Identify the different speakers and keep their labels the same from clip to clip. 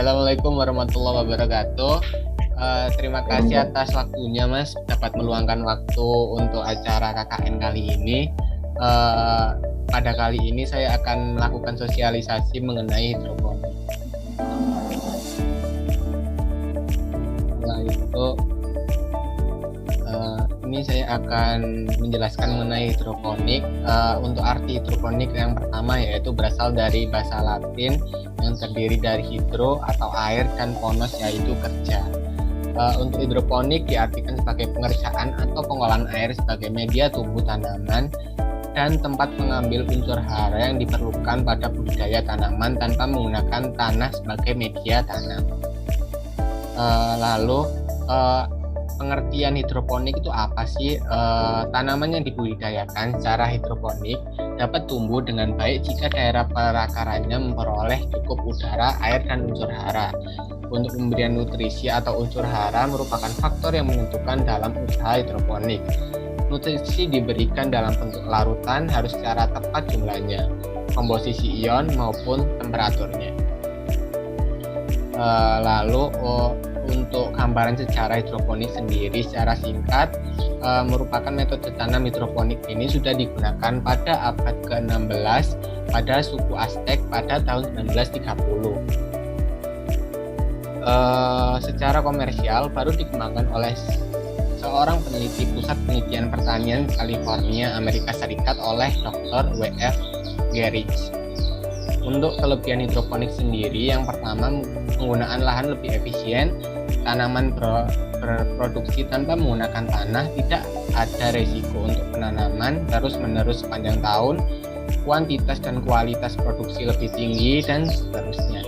Speaker 1: Assalamualaikum warahmatullahi wabarakatuh. Terima kasih atas waktunya, Mas, dapat meluangkan waktu untuk acara KKN kali ini. Pada kali ini saya akan melakukan sosialisasi mengenai hidroponik. Setelah itu, ini saya akan menjelaskan mengenai hidroponik. Untuk arti hidroponik yang pertama yaitu berasal dari bahasa Latin yang terdiri dari hidro atau air dan ponos yaitu kerja. Untuk hidroponik diartikan sebagai pengerjaan atau pengolahan air sebagai media tumbuh tanaman dan tempat mengambil unsur hara yang diperlukan pada budidaya tanaman tanpa menggunakan tanah sebagai media tanam. Pengertian hidroponik itu apa sih? Tanaman yang dibudidayakan secara hidroponik dapat tumbuh dengan baik jika daerah perakarannya memperoleh cukup udara, air, dan unsur hara. Untuk pemberian nutrisi atau unsur hara merupakan faktor yang menentukan dalam usaha hidroponik. Nutrisi diberikan dalam bentuk larutan harus secara tepat jumlahnya, komposisi ion maupun temperaturnya. Untuk gambaran secara hidroponik sendiri secara singkat, merupakan metode tanam hidroponik ini sudah digunakan pada abad ke-16 pada suku Aztec pada tahun 1930. Secara komersial baru dikembangkan oleh seorang peneliti Pusat Penelitian Pertanian California, Amerika Serikat oleh Dr. W.F. Gehrig. Untuk kelebihan hidroponik sendiri, yang pertama penggunaan lahan lebih efisien, tanaman berproduksi tanpa menggunakan tanah, tidak ada resiko untuk penanaman terus-menerus sepanjang tahun, kuantitas dan kualitas produksi lebih tinggi, dan seterusnya.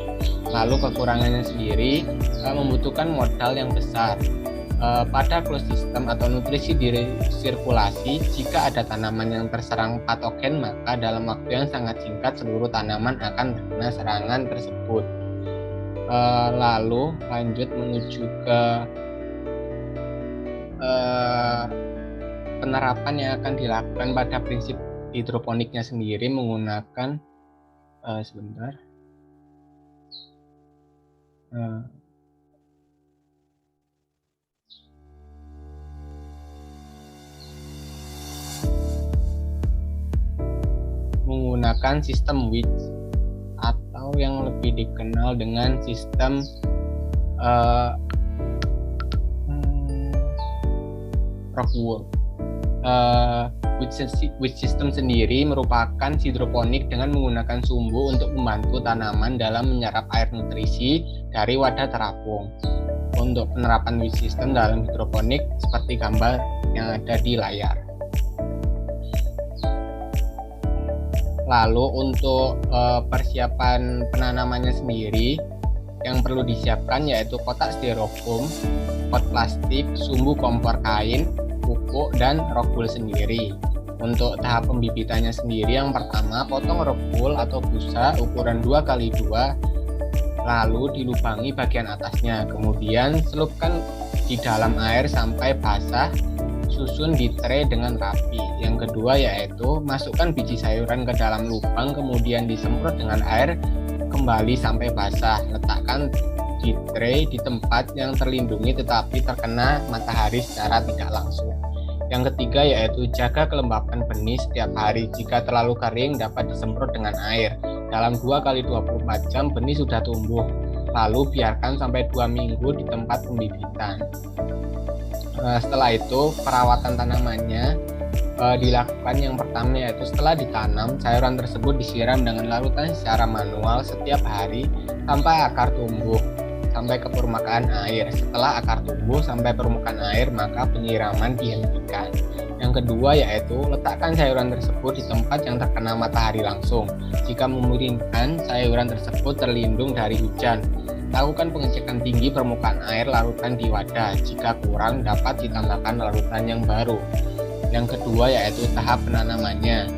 Speaker 1: Lalu kekurangannya sendiri membutuhkan modal yang besar. Pada closed system atau nutrisi sirkulasi, jika ada tanaman yang terserang patogen, maka dalam waktu yang sangat singkat seluruh tanaman akan terkena serangan tersebut. Lalu lanjut menuju ke penerapan yang akan dilakukan pada prinsip hidroponiknya sendiri menggunakan menggunakan sistem wedge atau yang lebih dikenal dengan sistem rock wool. Wedge system sendiri merupakan hidroponik dengan menggunakan sumbu untuk membantu tanaman dalam menyerap air nutrisi dari wadah terapung. Untuk penerapan wedge system dalam hidroponik seperti gambar yang ada di layar. Lalu untuk persiapan penanamannya sendiri yang perlu disiapkan yaitu kotak styrofoam, pot plastik, sumbu kompor kain, pupuk, dan rock wool sendiri. Untuk tahap pembibitannya sendiri, yang pertama potong rock wool atau busa ukuran 2x2, lalu dilubangi bagian atasnya, kemudian selupkan di dalam air sampai basah, susun di tray dengan rapi. Yang kedua yaitu masukkan biji sayuran ke dalam lubang, kemudian disemprot dengan air kembali sampai basah. Letakkan di tray di tempat yang terlindungi tetapi terkena matahari secara tidak langsung. Yang ketiga yaitu jaga kelembapan benih setiap hari. Jika terlalu kering dapat disemprot dengan air. Dalam 2x24 jam benih sudah tumbuh. Lalu biarkan sampai 2 minggu di tempat pembibitan. Setelah itu perawatan tanamannya dilakukan. Yang pertama yaitu setelah ditanam, sayuran tersebut disiram dengan larutan secara manual setiap hari sampai akar tumbuh sampai ke permukaan air. Setelah akar tumbuh sampai permukaan air, maka penyiraman dihentikan. Yang kedua yaitu letakkan sayuran tersebut di tempat yang terkena matahari langsung. Jika memungkinkan, sayuran tersebut terlindung dari hujan. Lakukan pengecekan tinggi permukaan air larutan di wadah. Jika kurang, dapat ditambahkan larutan yang baru. Yang kedua yaitu tahap penanamannya.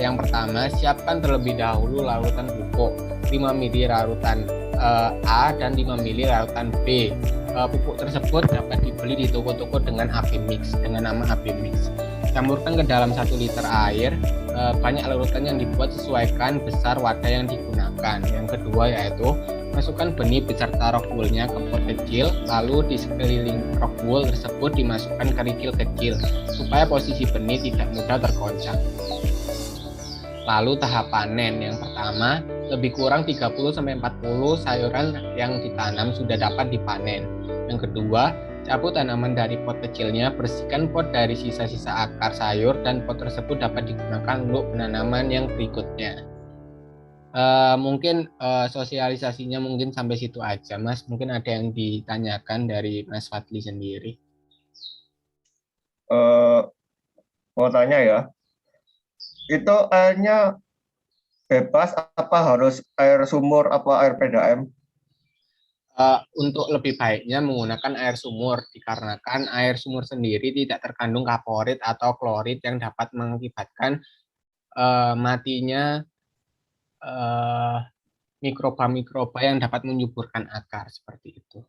Speaker 1: Yang pertama, siapkan terlebih dahulu larutan pupuk 5 ml larutan A dan 5 ml larutan B. Pupuk tersebut dapat dibeli di toko-toko dengan AB Mix, dengan nama AB Mix. Campurkan ke dalam 1 liter air. Banyak larutan yang dibuat, sesuaikan besar wadah yang digunakan. Yang kedua yaitu Masukkan benih beserta rock wool-nya ke pot kecil, lalu di sekeliling rock wool tersebut dimasukkan kerikil kecil, supaya posisi benih tidak mudah tergoncang. Lalu tahap panen. Yang pertama, lebih kurang 30-40 sayuran yang ditanam sudah dapat dipanen. Yang kedua, cabut tanaman dari pot kecilnya, bersihkan pot dari sisa-sisa akar sayur, dan pot tersebut dapat digunakan untuk penanaman yang berikutnya. Mungkin sosialisasinya mungkin sampai situ aja, Mas. Mungkin ada yang ditanyakan dari Mas Fadli sendiri.
Speaker 2: Eh, Mau tanya ya, itu airnya bebas apa harus air sumur apa air PDAM?
Speaker 1: Untuk lebih baiknya menggunakan air sumur, dikarenakan air sumur sendiri tidak terkandung kaporit atau klorid yang dapat mengakibatkan matinya mikroba-mikroba yang dapat menyuburkan akar seperti itu.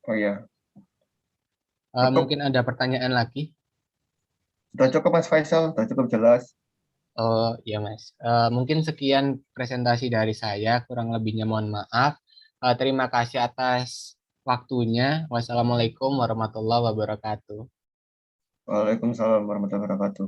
Speaker 2: Oh iya, cukup.
Speaker 1: Mungkin ada pertanyaan lagi?
Speaker 2: Sudah cukup Mas Faisal, sudah cukup jelas.
Speaker 1: Oh iya Mas, mungkin sekian presentasi dari saya, kurang lebihnya mohon maaf. Terima kasih atas waktunya. Wassalamualaikum warahmatullahi wabarakatuh.
Speaker 2: Waalaikumsalam warahmatullahi wabarakatuh.